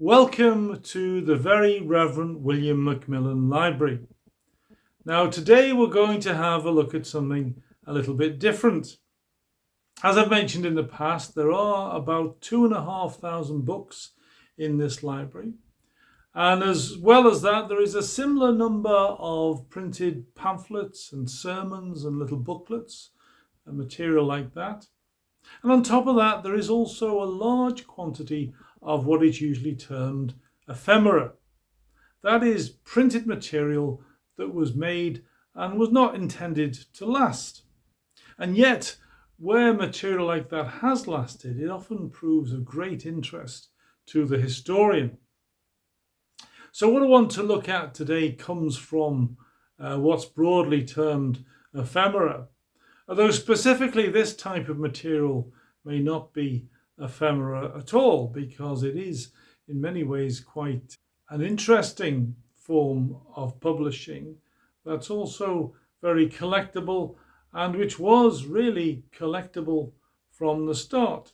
Welcome to the Very Reverend William McMillan Library. Now today we're going to have a look at something a little bit different. As I've mentioned in the past, there are about 2,500 books in this library. And as well as that, there is a similar number of printed pamphlets and sermons and little booklets and material like that. And on top of that, there is also a large quantity of what is usually termed ephemera. That is printed material that was made and was not intended to last. And yet, where material like that has lasted, it often proves of great interest to the historian. So what I want to look at today comes from what's broadly termed ephemera. Although specifically this type of material may not be ephemera at all, because it is in many ways quite an interesting form of publishing that's also very collectible and which was really collectible from the start.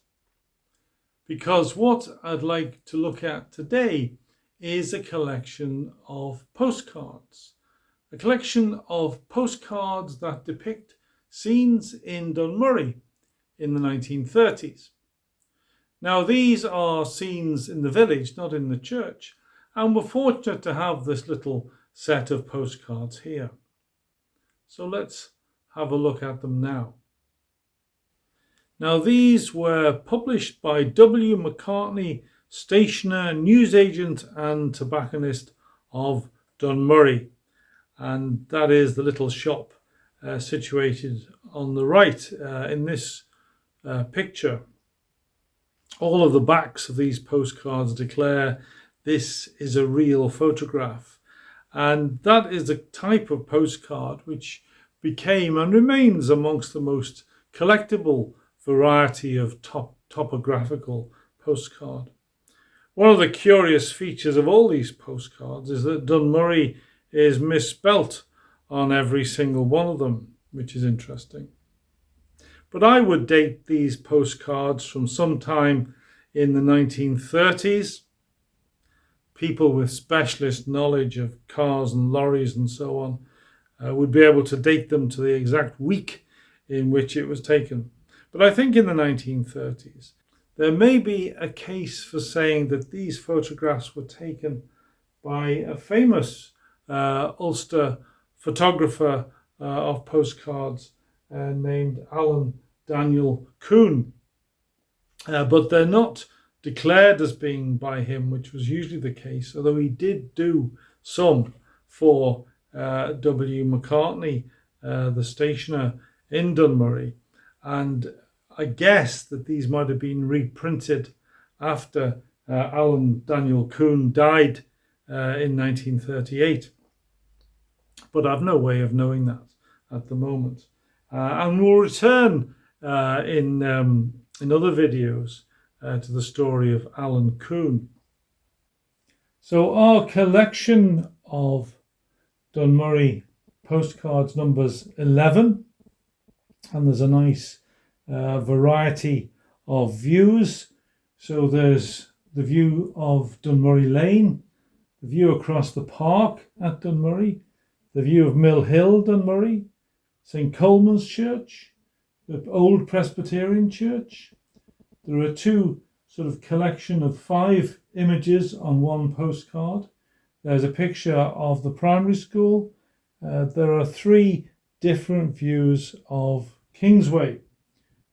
Because what I'd like to look at today is a collection of postcards. A collection of postcards that depict scenes in Dunmurry in the 1930s. Now these are scenes in the village, not in the church, and we're fortunate to have this little set of postcards here. So let's have a look at them now. Now these were published by W. McCartney, stationer, newsagent and tobacconist of Dunmurry, and that is the little shop situated on the right in this picture. All of the backs of these postcards declare this is a real photograph, and that is the type of postcard which became and remains amongst the most collectible variety of topographical postcard. One of the curious features of all these postcards is that Dunmurry is misspelt on every single one of them, which is interesting. But I would date these postcards from sometime in the 1930s. People with specialist knowledge of cars and lorries and so on would be able to date them to the exact week in which it was taken. But I think in the 1930s, there may be a case for saying that these photographs were taken by a famous Ulster photographer of postcards named Alan Daniel Coon. But they're not declared as being by him, which was usually the case, although he did do some for W. McCartney, the stationer in Dunmurry. And I guess that these might have been reprinted after Alan Daniel Coon died in 1938. But I've no way of knowing that at the moment. And we'll return in other videos to the story of Alan Coon. So our collection of Dunmurry postcards numbers 11, and there's a nice variety of views. So there's the view of Dunmurry Lane, the view across the park at Dunmurry, the view of Mill Hill, Dunmurry, St. Coleman's Church, the old Presbyterian Church. There are two sort of collection of 5 images on one postcard. There's a picture of the primary school. There are 3 different views of Kingsway,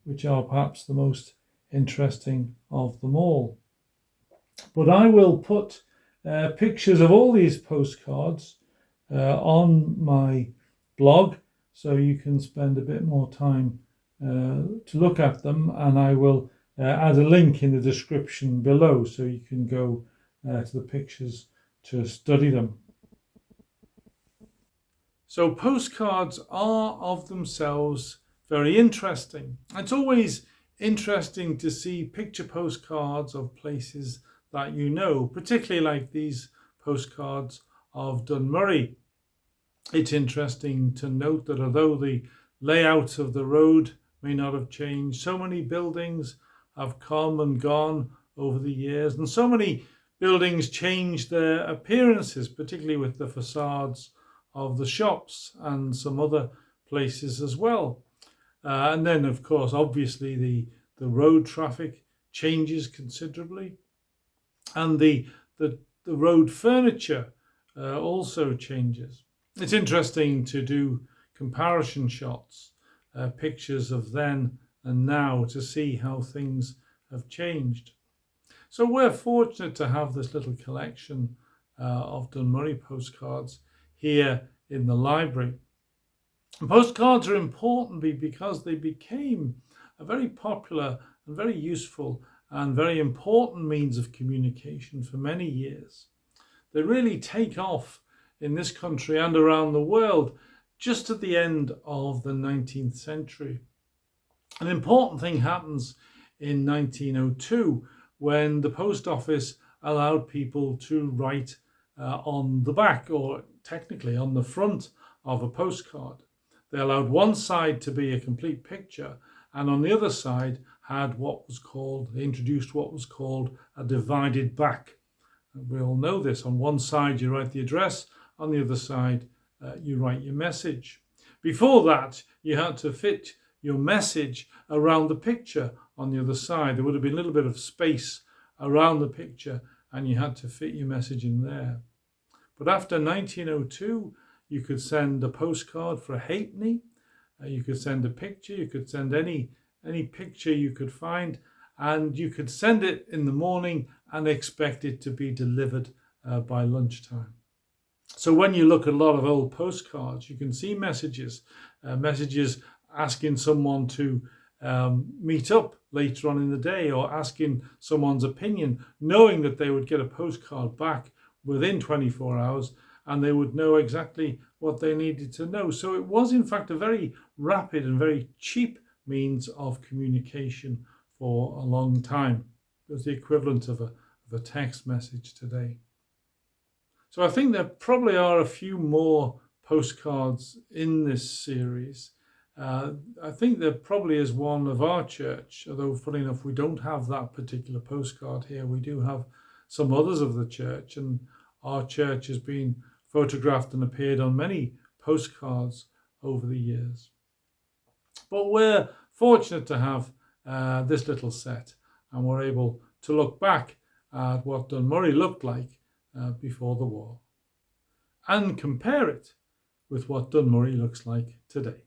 which are perhaps the most interesting of them all. But I will put pictures of all these postcards on my blog, so you can spend a bit more time to look at them, and I will add a link in the description below so you can go to the pictures to study them. So postcards are of themselves very interesting. It's always interesting to see picture postcards of places that you know, particularly like these postcards of Dunmurry. It's interesting to note that although the layout of the road may not have changed, so many buildings have come and gone over the years, and so many Buildings changed their appearances, particularly with the facades of the shops and some other places as well. And then, of course, obviously the road traffic changes considerably, and the road furniture also changes. It's interesting to do comparison shots, pictures of then and now, to see how things have changed. So we're fortunate to have this little collection of Dunmurry postcards here in the library. And postcards are important because they became a very popular and very useful and very important means of communication for many years. They really take off in this country and around the world just at the end of the 19th century. An important thing happens in 1902 when the post office allowed people to write on the back, or technically on the front, of a postcard. They allowed one side to be a complete picture, and on the other side they introduced what was called a divided back. We all know this. On one side you write the address, on the other side you write your message. Before that, you had to fit your message around the picture on the other side. There would have been a little bit of space around the picture, and you had to fit your message in there. But after 1902, you could send a postcard for a halfpenny. You could send a picture. You could send any picture you could find, and you could send it in the morning and expect it to be delivered by lunchtime. So when you look at a lot of old postcards, you can see messages asking someone to meet up later on in the day, or asking someone's opinion, knowing that they would get a postcard back within 24 hours and they would know exactly what they needed to know. So it was in fact a very rapid and very cheap means of communication for a long time. It was the equivalent of a text message today. So I think there probably are a few more postcards in this series. I think there probably is one of our church, although funny enough we don't have that particular postcard here. We do have some others of the church, and our church has been photographed and appeared on many postcards over the years. But we're fortunate to have this little set, and we're able to look back at what Dunmurry looked like before the war and compare it with what Dunmurry looks like today.